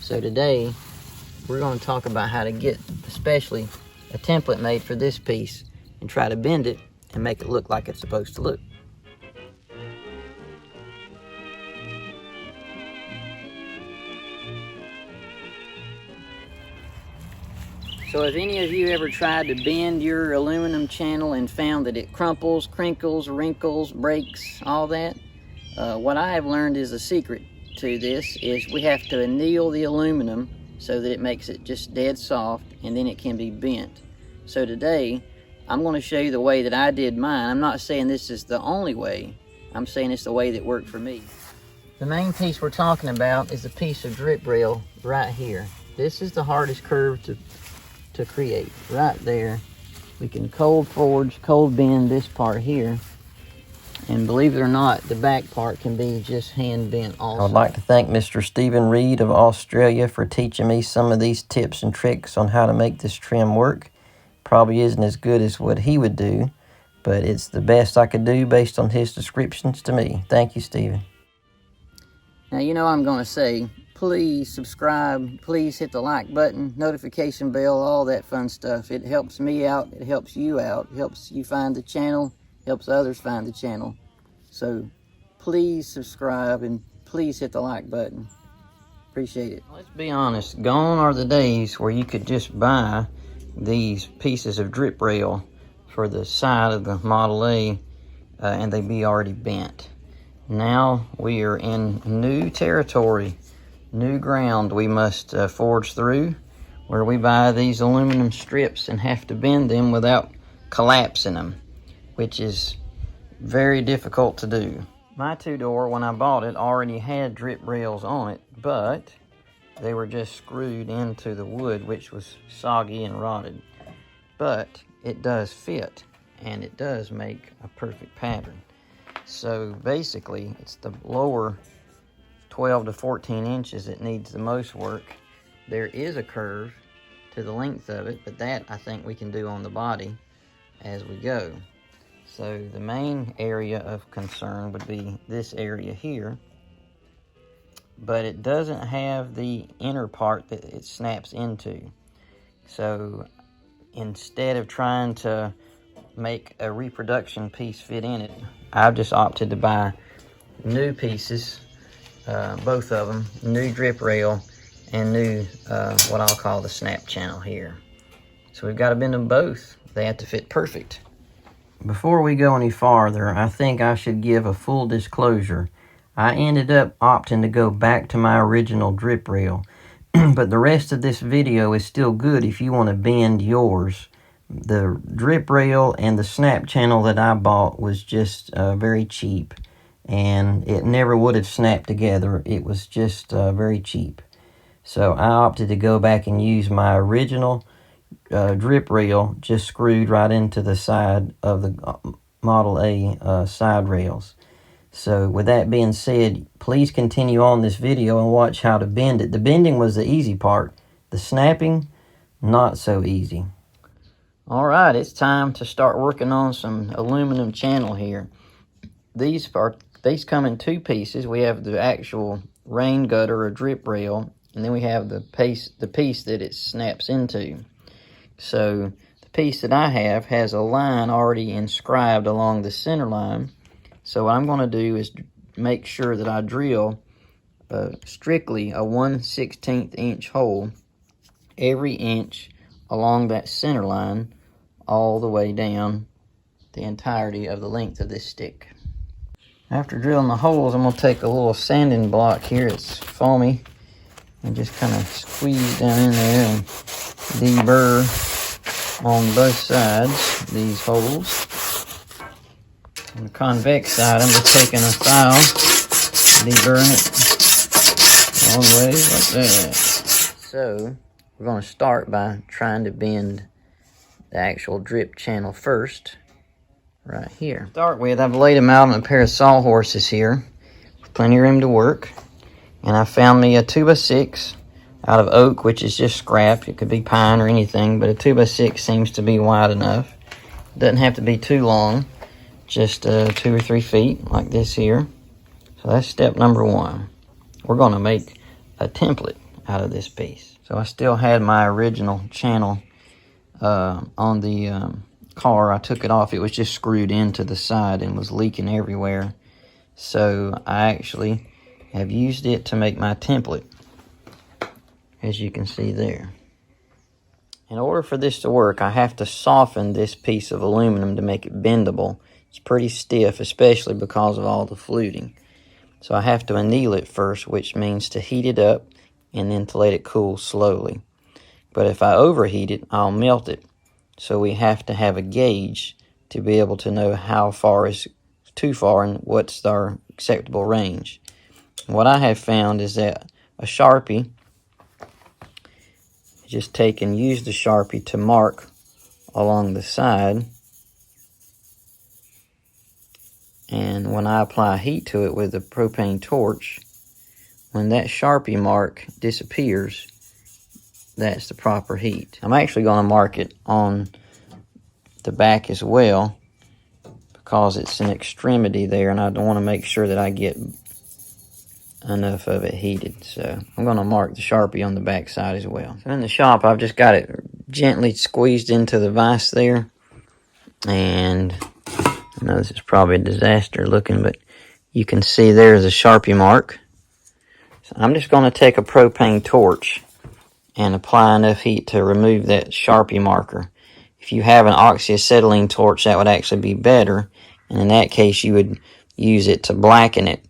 So today we're going to talk about how to get especially a template made for this piece and try to bend it and make it look like it's supposed to look. So have any of you ever tried to bend your aluminum channel and found that it crumples, crinkles, wrinkles, breaks, all that? What I have learned is the secret to this is we have to anneal the aluminum so that it makes it just dead soft, and then it can be bent. So today I'm going to show you the way that I did mine. I'm not saying this is the only way. I'm saying it's the way that worked for me. The main piece we're talking about is a piece of drip rail right here. This is the hardest curve to create. Right there, we can cold forge, cold bend this part here, and believe it or not, the back part can be just hand bent also. I'd like to thank Mr. Stephen Reed of Australia for teaching me some of these tips and tricks on how to make this trim work. Probably isn't as good as what he would do, but it's the best I could do based on his descriptions to me. Thank you, Stephen. Now, you know I'm going to say, please subscribe, please hit the like button, notification bell, all that fun stuff. It helps me out, it helps you out, it helps you find the channel, helps others find the channel. So please subscribe and please hit the like button. Appreciate it. Let's be honest, gone are the days where you could just buy these pieces of drip rail for the side of the Model A and they'd be already bent. Now we are in new territory, new ground we must forge through, where we buy these aluminum strips and have to bend them without collapsing them, which is very difficult to do. My two-door, when I bought it, already had drip rails on it, but they were just screwed into the wood, which was soggy and rotted. But it does fit, and it does make a perfect pattern. So basically, it's the lower 12 to 14 inches that needs the most work. There is a curve to the length of it, but that I think we can do on the body as we go. So the main area of concern would be this area here, but it doesn't have the inner part that it snaps into. So instead of trying to make a reproduction piece fit in it, I've just opted to buy new pieces, both of them, new drip rail and new what I'll call the snap channel here. So we've got to bend them both. They have to fit perfect. Before we go any farther, I think I should give a full disclosure. I ended up opting to go back to my original drip rail, but the rest of this video is still good if you want to bend yours. The drip rail and the snap channel that I bought was just very cheap, and it never would have snapped together. It was just very cheap. So I opted to go back and use my original drip rail, just screwed right into the side of the Model A side rails. So with that being said, please continue on this video and watch how to bend it. The bending was the easy part. The snapping, not so easy. All right, it's time to start working on some aluminum channel here. These come in two pieces. We have the actual rain gutter or drip rail, and then we have the piece that it snaps into. So the piece that I have has a line already inscribed along the center line. So what I'm going to do is make sure that I drill strictly a 1/16 inch hole every inch along that center line, all the way down the entirety of the length of this stick. After drilling the holes, I'm going to take a little sanding block here. It's foamy, and just kind of squeeze down in there and deburr on both sides these holes. On the convex side, I'm just taking a file, deburring it all the way like that. So we're going to start by trying to bend the actual drip channel first, right here. To start with, I've laid them out on a pair of sawhorses here, with plenty of room to work. And I found me a 2x6 out of oak, which is just scrap. It could be pine or anything, but a 2x6 seems to be wide enough. It doesn't have to be too long, just 2 or 3 feet like this here. So that's step number one. We're going to make a template out of this piece. So I still had my original channel on the car. I took it off. It was just screwed into the side and was leaking everywhere. So I actually have used it to make my template, as you can see there. In order for this to work, I have to soften this piece of aluminum to make it bendable. It's pretty stiff, especially because of all the fluting. So I have to anneal it first, which means to heat it up and then to let it cool slowly. But if I overheat it, I'll melt it. So we have to have a gauge to be able to know how far is too far and what's our acceptable range. What I have found is that a Sharpie, just take and use the Sharpie to mark along the side, and when I apply heat to it with a propane torch, when that Sharpie mark disappears, that's the proper heat. I'm actually going to mark it on the back as well, because it's an extremity there and I don't want to make sure that I get enough of it heated. So I'm going to mark the Sharpie on the back side as well. So in the shop, I've just got it gently squeezed into the vise there, and I know this is probably a disaster looking, but you can see there's a Sharpie mark. So I'm just going to take a propane torch and apply enough heat to remove that Sharpie marker. If you have an oxyacetylene torch, that would actually be better. And in that case, you would use it to blacken it.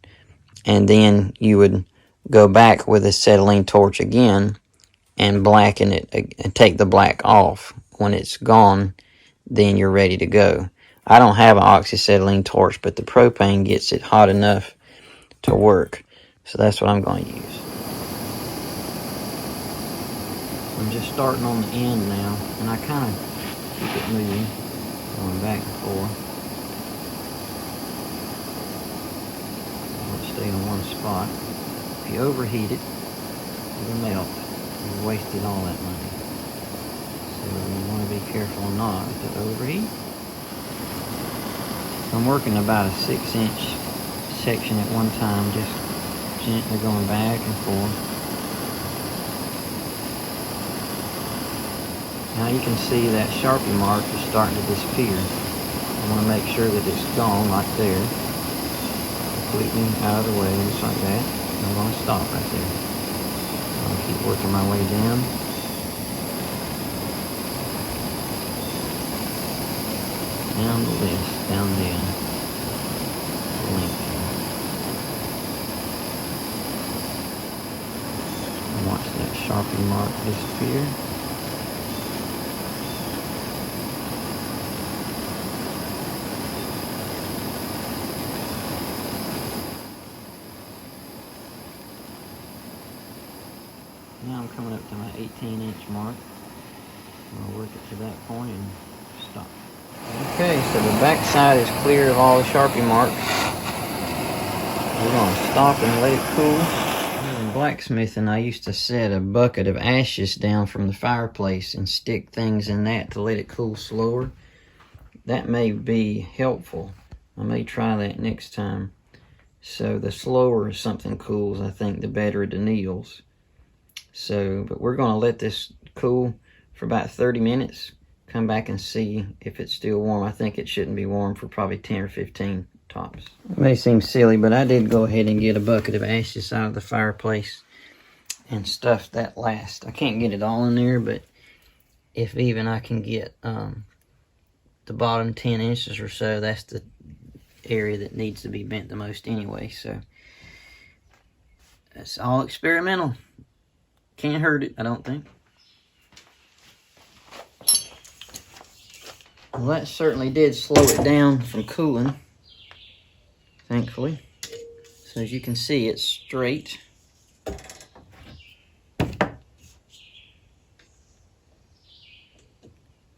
And then you would go back with a acetylene torch again and blacken it and take the black off. When it's gone, then you're ready to go. I don't have an oxyacetylene torch, but the propane gets it hot enough to work. So that's what I'm going to use. I'm just starting on the end now, and I kind of keep it moving, going back and forth. I won't stay in one spot. If you overheat it, it'll melt. You've wasted all that money. So you want to be careful not to overheat. I'm working about a 6-inch section at one time, just gently going back and forth. Now you can see that Sharpie mark is starting to disappear. I want to make sure that it's gone right there. Completely out of the way, just like that. I'm going to stop right there. I'm going to keep working my way down. Down the list, down the length. And watch that Sharpie mark disappear. Now I'm coming up to my 18-inch mark. I'll work it to that point and stop. Okay, so the back side is clear of all the Sharpie marks. We're going to stop and let it cool. In blacksmithing, I used to set a bucket of ashes down from the fireplace and stick things in that to let it cool slower. That may be helpful. I may try that next time. So the slower something cools, I think the better it anneals. So, but we're going to let this cool for about 30 minutes. Come back and see if it's still warm. I think it shouldn't be warm for probably 10 or 15 tops. It may seem silly, but I did go ahead and get a bucket of ashes out of the fireplace and stuff that last. I can't get it all in there, but if even I can get the bottom 10 inches or so, that's the area that needs to be bent the most anyway. So that's all experimental. Can't hurt it, I don't think. Well, that certainly did slow it down from cooling, thankfully. So as you can see, it's straight.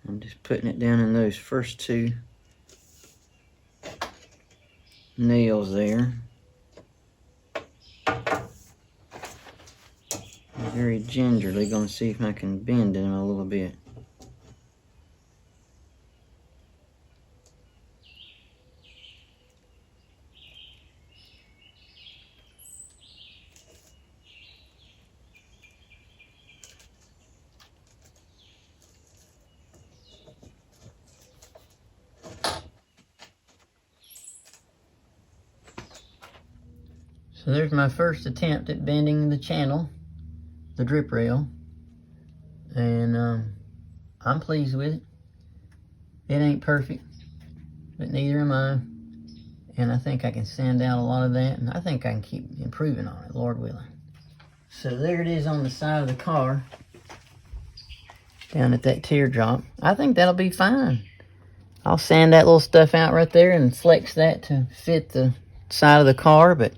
I'm just putting it down in those first two nails there. I'm very gingerly going to see if I can bend them a little bit. So there's my first attempt at bending the channel, the drip rail, and I'm pleased with it. It ain't perfect, but neither am I, and I think I can sand out a lot of that, and I think I can keep improving on it, Lord willing. So there it is on the side of the car, down at that teardrop. I think that'll be fine. I'll sand that little stuff out right there and flex that to fit the side of the car, but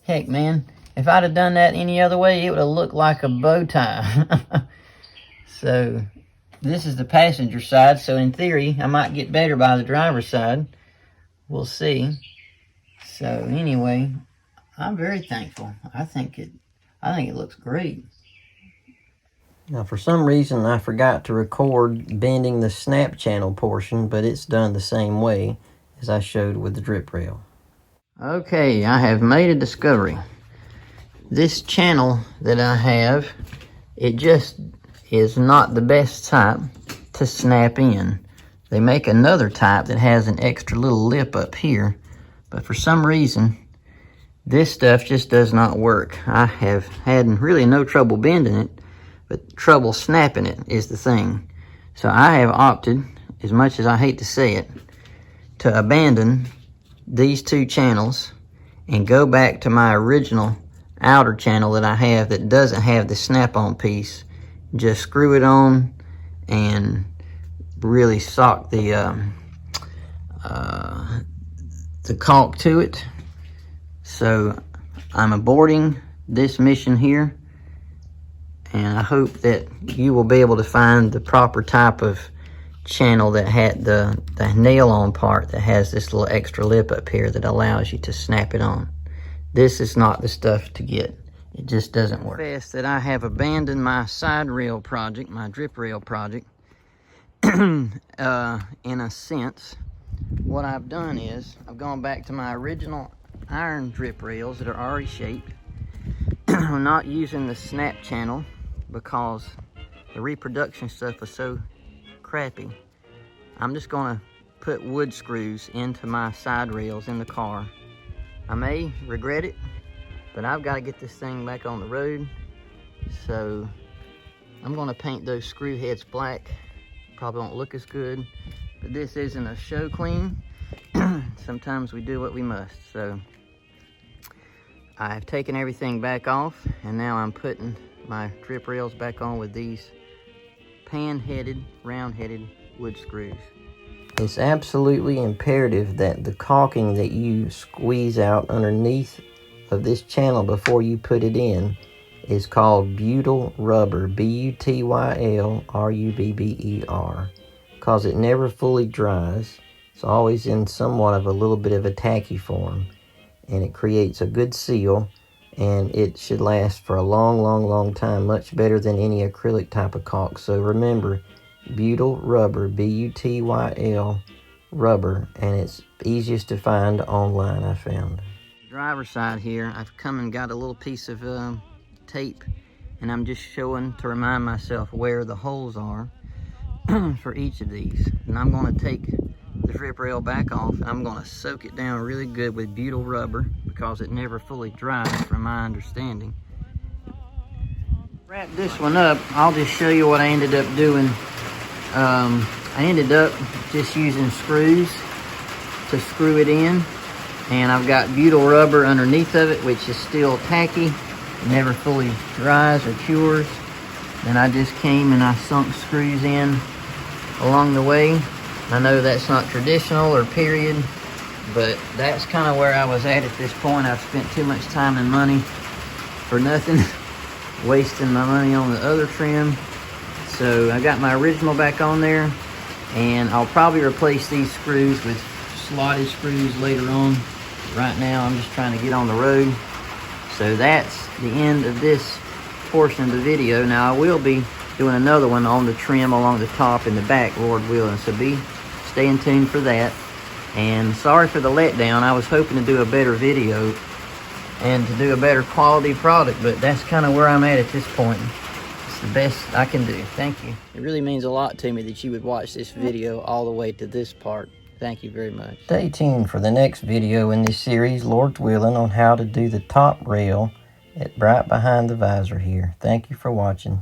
heck, man, if I'd have done that any other way, it would have looked like a bow tie. So this is the passenger side, so in theory, I might get better by the driver's side. We'll see. So anyway, I'm very thankful. I think it looks great. Now, for some reason, I forgot to record bending the snap channel portion, but it's done the same way as I showed with the drip rail. Okay, I have made a discovery. This channel that I have, it just is not the best type to snap in. They make another type that has an extra little lip up here, but for some reason, this stuff just does not work. I have had really no trouble bending it, but trouble snapping it is the thing. So I have opted, as much as I hate to say it, to abandon these two channels and go back to my original outer channel that I have that doesn't have the snap-on piece. Just screw it on and really sock the caulk to it. So I'm aborting this mission here, and I hope that you will be able to find the proper type of channel that had the nail-on part that has this little extra lip up here that allows you to snap it on. This is not the stuff to get. It just doesn't work. Confess that I have abandoned my side rail project, my drip rail project. In a sense, what I've done is I've gone back to my original iron drip rails that are already shaped. I'm not using the snap channel because the reproduction stuff is so crappy. I'm just gonna put wood screws into my side rails in the car. I may regret it, but I've got to get this thing back on the road. So I'm gonna paint those screw heads black. Probably won't look as good, but this isn't a show clean. Sometimes we do what we must. So I've taken everything back off, and now I'm putting my drip rails back on with these pan-headed, round-headed wood screws. It's absolutely imperative that the caulking that you squeeze out underneath of this channel before you put it in is called butyl rubber, B-U-T-Y-L-R-U-B-B-E-R, because it never fully dries. It's always in somewhat of a little bit of a tacky form, and it creates a good seal, and it should last for a long time, much better than any acrylic type of caulk. So remember, butyl rubber, B-U-T-Y-L rubber, and it's easiest to find online, I found. Driver's side here, I've come and got a little piece of tape, and I'm just showing to remind myself where the holes are for each of these. And I'm going to take the drip rail back off, and I'm going to soak it down really good with butyl rubber because it never fully dries from my understanding. Wrap this one up, I'll just show you what I ended up doing. I ended up just using screws to screw it in, and I've got butyl rubber underneath of it, which is still tacky. It never fully dries or cures. Then I just came and I sunk screws in along the way. I know that's not traditional or period, but that's kind of where I was at this point. I've spent too much time and money for nothing, wasting my money on the other trim. So I got my original back on there, and I'll probably replace these screws with slotted screws later on. Right now I'm just trying to get on the road. So that's the end of this portion of the video. Now I will be doing another one on the trim along the top and the back, Lord willing. So be staying tuned for that. And sorry for the letdown. I was hoping to do a better video and to do a better quality product, but that's kind of where I'm at this point. It's the best I can do. Thank you. It really means a lot to me that you would watch this video all the way to this part Thank you very much. Stay tuned for the next video in this series, Lord's willing, on how to do the top rail right behind the visor here. Thank you for watching.